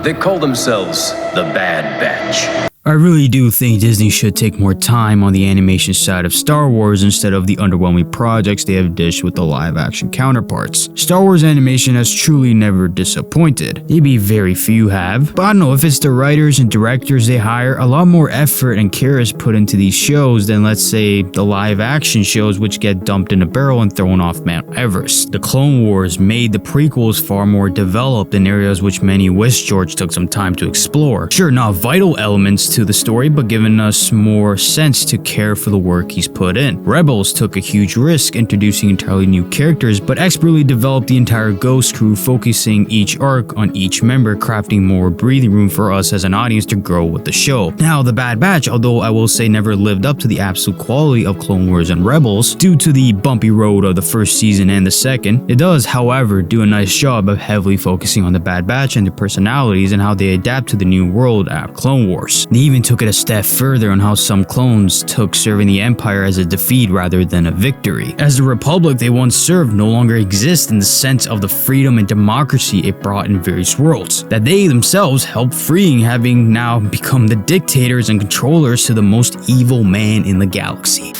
They call themselves the Bad Batch. I really do think Disney should take more time on the animation side of Star Wars instead of the underwhelming projects they have dished with the live-action counterparts. Star Wars animation has truly never disappointed. Maybe very few have, but I don't know, if it's the writers and directors they hire, a lot more effort and care is put into these shows than, let's say, the live-action shows which get dumped in a barrel and thrown off Mount Everest. The Clone Wars made the prequels far more developed in areas which many wish George took some time to explore. Sure, not vital elements to the story, but giving us more sense to care for the work he's put in. Rebels took a huge risk introducing entirely new characters, but expertly developed the entire Ghost crew, focusing each arc on each member, crafting more breathing room for us as an audience to grow with the show. Now, the Bad Batch, although I will say never lived up to the absolute quality of Clone Wars and Rebels, due to the bumpy road of the first season and the second, it does, however, do a nice job of heavily focusing on the Bad Batch and their personalities and how they adapt to the new world at Clone Wars. They even took it a step further on how some clones took serving the Empire as a defeat rather than a victory, as the Republic they once served no longer exists in the sense of the freedom and democracy it brought in various worlds, that they themselves helped freeing, having now become the dictators and controllers to the most evil man in the galaxy.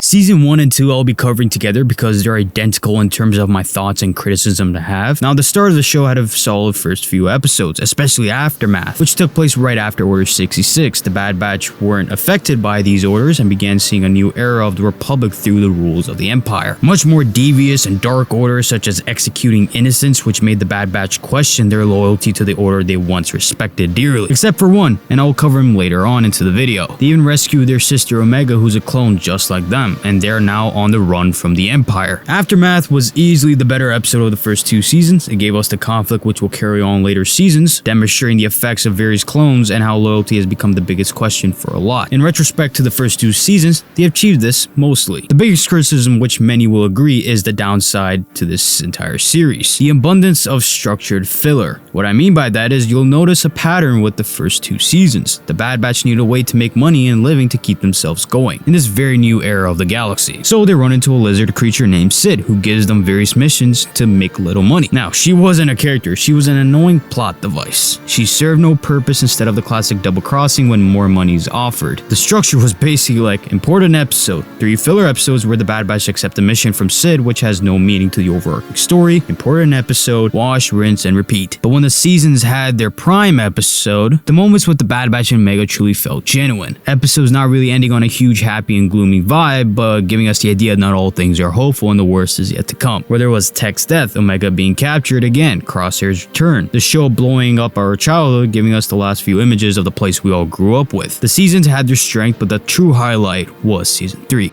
Season 1 and 2 I'll be covering together because they're identical in terms of my thoughts and criticism to have. Now, the start of the show had a solid first few episodes, especially Aftermath, which took place right after Order 66. The Bad Batch weren't affected by these orders and began seeing a new era of the Republic through the rules of the Empire. Much more devious and dark orders such as executing innocents, which made the Bad Batch question their loyalty to the order they once respected dearly. Except for one, and I will cover him later on into the video. They even rescued their sister Omega, who's a clone just like them, and they're now on the run from the Empire. Aftermath was easily the better episode of the first two seasons. It gave us the conflict which will carry on later seasons, demonstrating the effects of various clones and how loyalty has become the biggest question for a lot. In retrospect to the first two seasons, they achieved this mostly. The biggest criticism, which many will agree, is the downside to this entire series: the abundance of structured filler. What I mean by that is you'll notice a pattern with the first two seasons. The Bad Batch need a way to make money and living to keep themselves going in this very new era of the galaxy. So they run into a lizard creature named Sid, who gives them various missions to make little money. Now, she wasn't a character, she was an annoying plot device. She served no purpose instead of the classic double crossing when more money is offered. The structure was basically like important episode, 3 filler episodes where the Bad Batch accept a mission from Sid which has no meaning to the overarching story, important episode, wash, rinse, and repeat. But when the seasons had their prime episode, the moments with the Bad Batch and Omega truly felt genuine. Episodes not really ending on a huge happy and gloomy vibe, but giving us the idea not all things are hopeful and the worst is yet to come. Where there was Tech's death, Omega being captured again, Crosshair's return, the show blowing up our childhood, giving us the last few images of the place we all grew up with. The seasons had their strength, but the true highlight was season 3.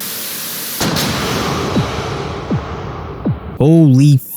Holy f***.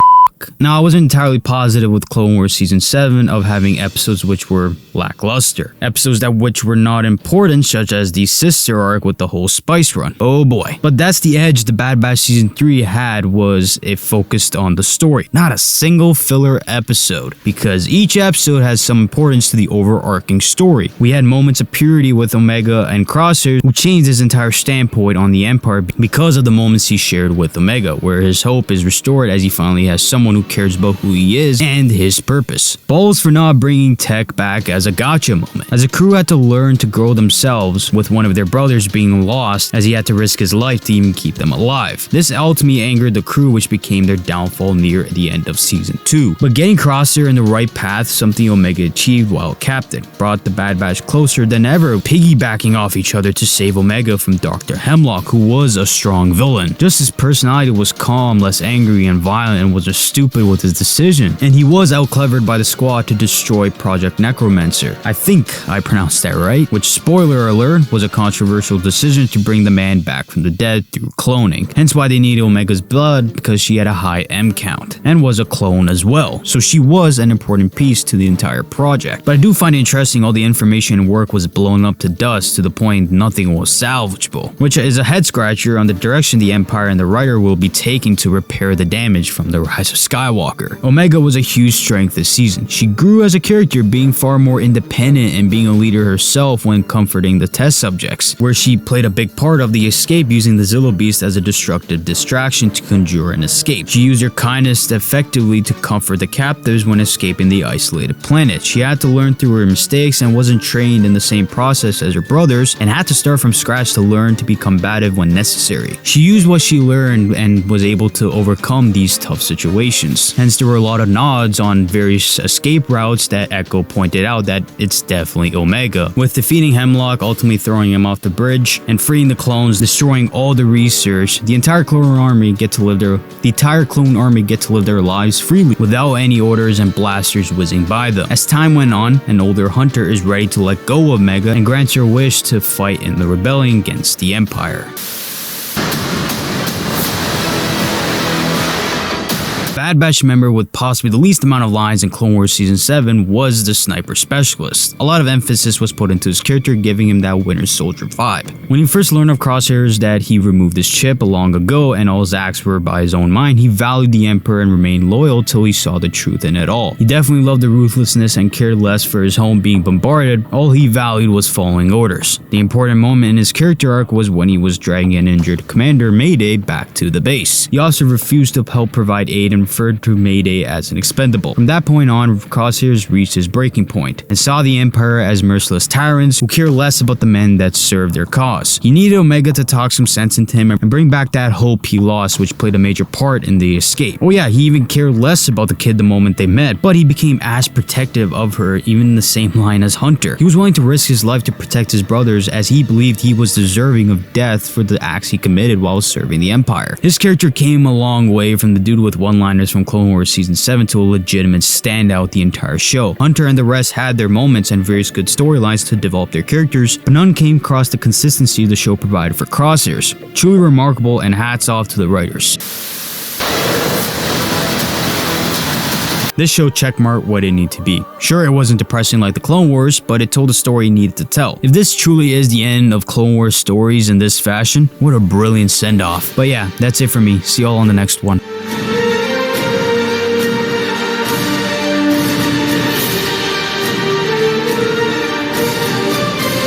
Now, I wasn't entirely positive with Clone Wars Season 7 of having episodes which were lackluster. Episodes that which were not important, such as the sister arc with the whole Spice Run. Oh boy. But that's the edge the Bad Batch Season 3 had, was it focused on the story. Not a single filler episode, because each episode has some importance to the overarching story. We had moments of purity with Omega and Crosshair, who changed his entire standpoint on the Empire because of the moments he shared with Omega, where his hope is restored as he finally has someone who cares about who he is and his purpose. Balls for not bringing Tech back as a gotcha moment, as the crew had to learn to grow themselves with one of their brothers being lost, as he had to risk his life to even keep them alive. This ultimately angered the crew, which became their downfall near the end of season 2. But getting Crosshair in the right path, something Omega achieved while captain, brought the Bad Batch closer than ever, piggybacking off each other to save Omega from Dr. Hemlock, who was a strong villain. Just his personality was calm, less angry and violent, and was just stupid with his decision. And he was outclevered by the squad to destroy Project Necromancer. I think I pronounced that right, which, spoiler alert, was a controversial decision to bring the man back from the dead through cloning. Hence why they needed Omega's blood, because she had a high M count and was a clone as well. So she was an important piece to the entire project. But I do find it interesting all the information and work was blown up to dust to the point nothing was salvageable, which is a head scratcher on the direction the Empire and the writer will be taking to repair the damage from the Rise of Skywalker. Omega was a huge strength this season. She grew as a character, being far more independent and being a leader herself when comforting the test subjects, where she played a big part of the escape, using the Zillo Beast as a destructive distraction to conjure an escape. She used her kindness effectively to comfort the captives when escaping the isolated planet. She had to learn through her mistakes and wasn't trained in the same process as her brothers, and had to start from scratch to learn to be combative when necessary. She used what she learned and was able to overcome these tough situations. Hence, there were a lot of nods on various escape routes that Echo pointed out that it's definitely Omega, with defeating Hemlock, ultimately throwing him off the bridge, and freeing the clones, destroying all the research. The entire clone army get to live their lives freely without any orders and blasters whizzing by them. As time went on, an older Hunter is ready to let go of Omega and grants her wish to fight in the rebellion against the Empire. Bad Batch member with possibly the least amount of lines in Clone Wars Season 7 was the Sniper Specialist. A lot of emphasis was put into his character, giving him that Winter Soldier vibe. When he first learned of Crosshairs that he removed his chip long ago and all his acts were by his own mind, he valued the Emperor and remained loyal till he saw the truth in it all. He definitely loved the ruthlessness and cared less for his home being bombarded. All he valued was following orders. The important moment in his character arc was when he was dragging an injured Commander Mayday back to the base. He also refused to help provide aid and referred to Mayday as an expendable. From that point on, Crosshairs reached his breaking point and saw the Empire as merciless tyrants who care less about the men that serve their cause. He needed Omega to talk some sense into him and bring back that hope he lost, which played a major part in the escape. Oh yeah, he even cared less about the kid the moment they met, but he became as protective of her, even in the same line as Hunter. He was willing to risk his life to protect his brothers, as he believed he was deserving of death for the acts he committed while serving the Empire. His character came a long way from the dude with one-liners from Clone Wars Season 7 to a legitimate standout the entire show. Hunter and the rest had their moments and various good storylines to develop their characters, but none came across the consistency the show provided for Crosshairs. Truly remarkable, and hats off to the writers. This show checkmarked what it needed to be. Sure, it wasn't depressing like the Clone Wars, but it told the story it needed to tell. If this truly is the end of Clone Wars stories in this fashion, what a brilliant send-off. But yeah, that's it for me. See y'all on the next one.